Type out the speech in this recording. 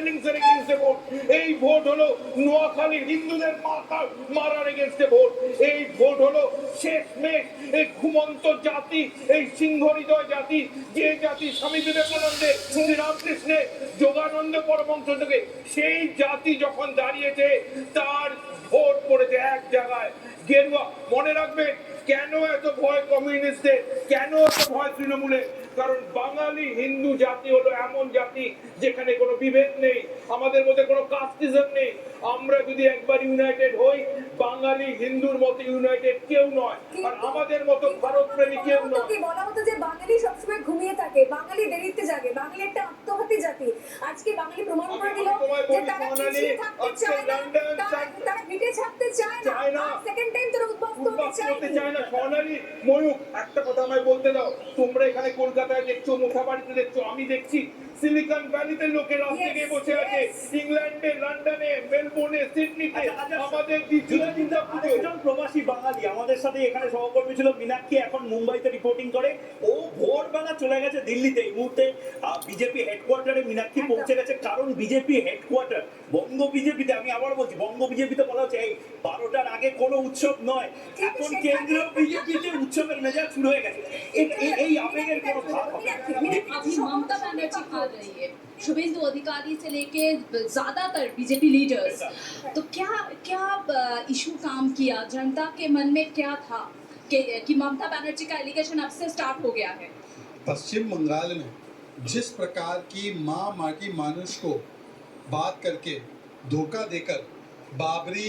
Feelings এর এগেইনস্টে vote, এই vote হলো নোয়াখালী হিন্দুদের মারার এগেইনস্টে ভোট, এই ভোট হলো শেষমেশ এই ঘুমন্ত জাতি, এই সিংহ হৃদয় জাতি, যে জাতি স্বামী বিবেকানন্দের, শ্রীরামকৃষ্ণের, যোগানন্দ পরমহংস থেকে সেই জাতি যখন দাঁড়িয়েছে তার ভোট পড়েছে এক জায়গায় গেরুয়া। মনে রাখবেন কেন এত ভয় কমিউনিস্টদের, কেন এত ভয় তৃণমূলে, কারণ বাঙালি হিন্দু জাতি হলো এমন জাতি যেখানে কোনো বিভেদ নেই, আমাদের মধ্যে কোনো কাস্টিজম নেই। আমরা যদি একবার ইউনাইটেড হই, বাঙালি হিন্দুর মতো ইউনাইটেড কেউ নয়, আর আমাদের মতো ভারত প্রেমী কেউ নয়। বলা হতো যে বাঙালি সবসময় ঘুমিয়ে থাকে, বাঙালি দেরিতে জাগে, বাঙালি একটা আত্মঘাতী জাতি। আজকে বাঙালি প্রমাণ করে দিল যে তারা পিছিয়ে থাকতে চায় না, তারা ভিটে ছাড়তে চায় না, সেকেন্ড টাইম তারা উদ্বাস্ত হতে চায় না। সোনালি ময়ূক, একটা কথা আমায় বলতে দাও, তোমরা এখানে কলকাতায় দেখছো, মোথাবাড়িতে দেখছো, আমি দেখছি সিলিকন ভ্যালিতে লোকে রাস্তায় গিয়ে বসে আছে, ইংল্যান্ডে, লন্ডনে, মেলবোর্নে, সিডনিতে। আমাদের দ্বিতীয় চিন্তা একজন প্রবাসী বাঙালি আমাদের সাথে এখানে সহকর্মী ছিল মীনাক্ষী, এখন মুম্বাইতে রিপোর্টিং করে। ও ভোরবেলা চলে গেছে দিল্লিতে, এই মুহূর্তে বিজেপি হেডকোয়ার্টারে মীনাক্ষী পৌঁছে গেছে, কারণ বিজেপি হেডকোয়ার্টার বঙ্গ বিজেপিতে। আমি আবার বলছি, বঙ্গ বিজেপিতে বলা হচ্ছে এই 12টার আগে কোনো উৎসব নয়, এখন কেন্দ্রীয় বিজেপিতে উৎসবের মেজাজ শুরু হয়ে গেছে। এই আবেগের কোনো ভাব হবে। अभी ममता बनर्जी आ रही है, शुभेंदु अधिकारी से लेके ज्यादातर बीजेपी लीडर्स, तो क्या क्या इशू काम किया, जनता के मन में क्या था कि ममता बनर्जी का एलिगेशन अब से स्टार्ट हो गया है? पश्चिम बंगाल में जिस प्रकार की माँ माटी मानुष को बात करके धोखा देकर बाबरी